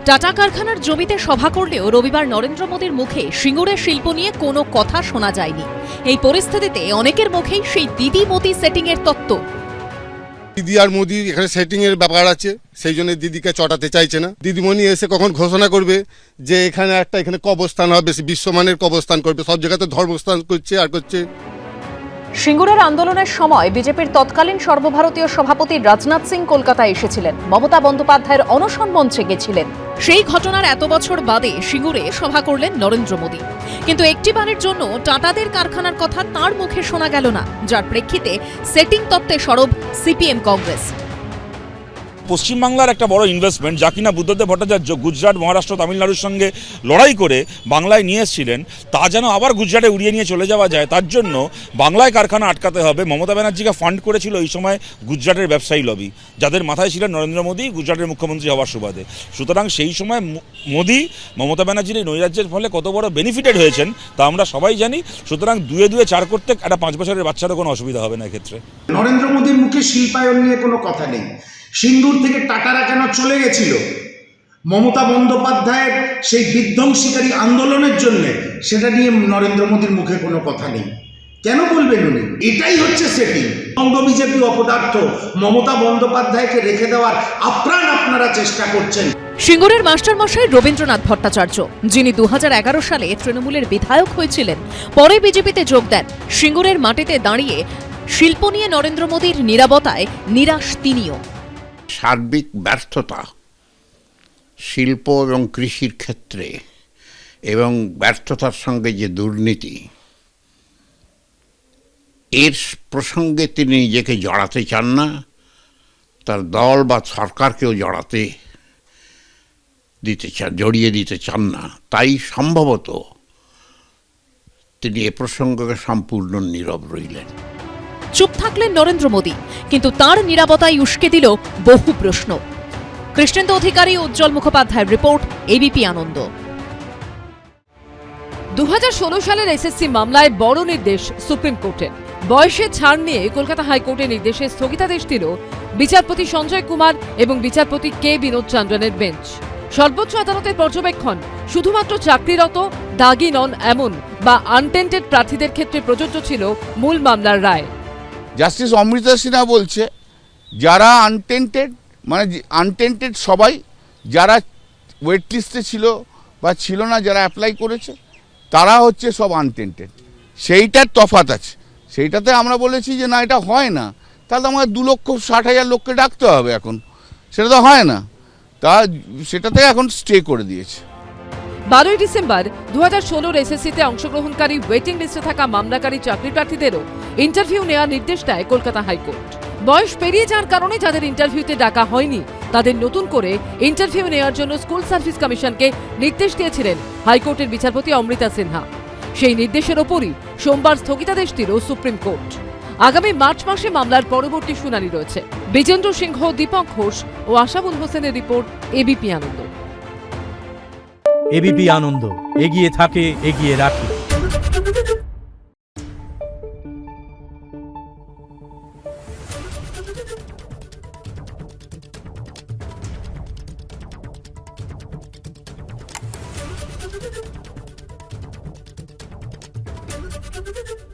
Tata কারখানার জমিতে সভা করলেও রবিবার নরেন্দ্র মোদীর মুখে সিঙ্গুরের শিল্প নিয়ে কোনো কথা শোনা যায়নি। এই পরিস্থিতিতে অনেকের মুখেই সেই দিদি মোদি সেটিং এর তত্ত্ব। দিদি আর মোদি এখানে সেটিং এর ব্যাপার আছে, সেই জন্য দিদিকে চটাতে চাইছে না। দিদিমণি এসে কখন ঘোষণা করবে যে এখানে কবরস্থান হবে, বিশ্বমানের কবরস্থান করবে, সব জায়গাতে ধর্মস্থান করছে আর করছে। সিঙ্গুরের আন্দোলনের সময় বিজেপির তৎকালীন সর্বভারতীয় সভাপতি রাজনাথ সিং কলকাতায় এসেছিলেন, মমতা বন্দ্যোপাধ্যায়ের অনশন মঞ্চে গেছিলেন। সেই ঘটনার এত বছর বাদে সিঙ্গুরে সভা করলেন নরেন্দ্র মোদী, কিন্তু একটিবারের জন্য টাটাদের কারখানার কথা তার মুখে শোনা গেল না, যার প্রেক্ষিতে সেটিং তত্ত্বে সরব সিপিএম কংগ্রেস। পশ্চিমবাংলার একটা বড় ইনভেস্টমেন্ট, যা কিনা বুদ্ধদেব ভট্টাচার্য গুজরাট, মহারাষ্ট্র, তামিলনাড়ুর সঙ্গে লড়াই করে বাংলায় নিয়ে এসেছিলেন, তা যেন আবার গুজরাটে উড়িয়ে নিয়ে চলে যাওয়া যায়, তার জন্য বাংলায় কারখানা আটকাতে হবে। মমতা ব্যানার্জিকে ফান্ড করেছিল এই সময় গুজরাটের ব্যবসায়ী লবি, যাদের মাথায় ছিলেন নরেন্দ্র মোদী গুজরাটের মুখ্যমন্ত্রী হওয়ার সুবাদে। সুতরাং সেই সময় মোদী মমতা ব্যানার্জির এই নৈরাজ্যের ফলে কত বড় বেনিফিটেড হয়েছেন তা আমরা সবাই জানি। সুতরাং দুয়ে দুয়ে চার করতে একটা 5 বছরের বাচ্চারও কোনো অসুবিধা হবে না এক্ষেত্রে। নরেন্দ্র মোদীর মুখে শিল্পায়ন নিয়ে কোনো কথা নেই। সিঙ্গুর থেকে টাটারা কেন চলে গেছিল মমতা বন্দ্যোপাধ্যায়ের সেই বিধ্বংসীকারী আন্দোলনের জন্য, সেটা নিয়ে নরেন্দ্র মোদীর মুখে কোনো কথা নেই। কেন বলবেন উনি? এটাই হচ্ছে সেটিং। বঙ্গ বিজেপি অপদার্থ মমতা বন্দ্যোপাধ্যায়কে রেখে দেওয়ার আপ্রাণ আপনারা চেষ্টা করছেন। সিঙ্গুরের মাস্টারমশাই রবীন্দ্রনাথ ভট্টাচার্য, যিনি 2011 সালে তৃণমূলের বিধায়ক হয়েছিলেন, পরে বিজেপিতে যোগ দেন। সিঙ্গুরের মাটিতে দাঁড়িয়ে শিল্প নিয়ে নরেন্দ্র মোদীর নীরবতায় নিরাশ তিনিও। সার্বিক ব্যর্থতা শিল্প এবং কৃষির ক্ষেত্রে, এবং ব্যর্থতার সঙ্গে যে দুর্নীতি, এর প্রসঙ্গে তিনি নিজেকে জড়াতে চান না, তার দল বা সরকারকেও জড়িয়ে দিতে চান না। তাই সম্ভবত তিনি এ প্রসঙ্গে সম্পূর্ণ নীরব রইলেন। চুপ থাকলেন নরেন্দ্র মোদী, কিন্তু তার নীরবতাই উস্কে দিল বহু প্রশ্ন। কৃষ্ণেন্দু অধিকারী, উজ্জ্বল মুখোপাধ্যায়ের রিপোর্ট, এবিপি আনন্দ। 2016 সালের এসএসসি মামলায় বড় নির্দেশ সুপ্রিম কোর্টের। বয়সে ছাড় নিয়ে কলকাতা হাইকোর্টের নির্দেশে স্থগিতাদেশ দিল বিচারপতি সঞ্জয় কুমার এবং বিচারপতি কে বিনোদ চন্দ্রনের বেঞ্চ। সর্বোচ্চ আদালতের পর্যবেক্ষণ, শুধুমাত্র চাকরিরত, দাগি নন এমন বা আনটেন্টেড প্রার্থীদের ক্ষেত্রে প্রযোজ্য ছিল মূল মামলার রায়। জাস্টিস অমৃতা সিনহা বলছে, যারা আনটেন্টেড সবাই, যারা ওয়েট লিস্টে ছিল বা ছিল না, যারা অ্যাপ্লাই করেছে, তারা হচ্ছে সব আনটেন্টেড। সেইটার তফাৎ আছে। সেইটাতে আমরা বলেছি যে না, এটা হয় না, তাহলে আমাদের 2,60,000 লোককে ডাকতে হবে। এখন সেটা তো হয় না, সেটাতে এখন স্টে করে দিয়েছে। 12ই ডিসেম্বর 2016 এসএসসিতে অংশগ্রহণকারী ওয়েটিং লিস্টে থাকা মামলাকারী চাকরি প্রার্থীদেরও ইন্টারভিউ নেওয়ার নির্দেশ দেয় কলকাতা হাইকোর্ট। বয়স পেরিয়ে যাওয়ার কারণে যাদের ইন্টারভিউতে ডাকা হয়নি, তাদের নতুন করে ইন্টারভিউ নেওয়ার জন্য স্কুল সার্ভিস কমিশনকে নির্দেশ দিয়েছিলেন হাইকোর্টের বিচারপতি অমৃতা সিনহা। সেই নির্দেশের ওপরই সোমবার স্থগিতাদেশ দিল সুপ্রিম কোর্ট। আগামী মার্চ মাসে মামলার পরবর্তী শুনানি রয়েছে। বিজেন্দ্র সিংহ, দীপক ঘোষ ও আশাবুল হোসেনের রিপোর্ট, এবিপি আনন্দ। এবিপি আনন্দ, এগিয়ে থাকে, এগিয়ে রাখে। Thank you.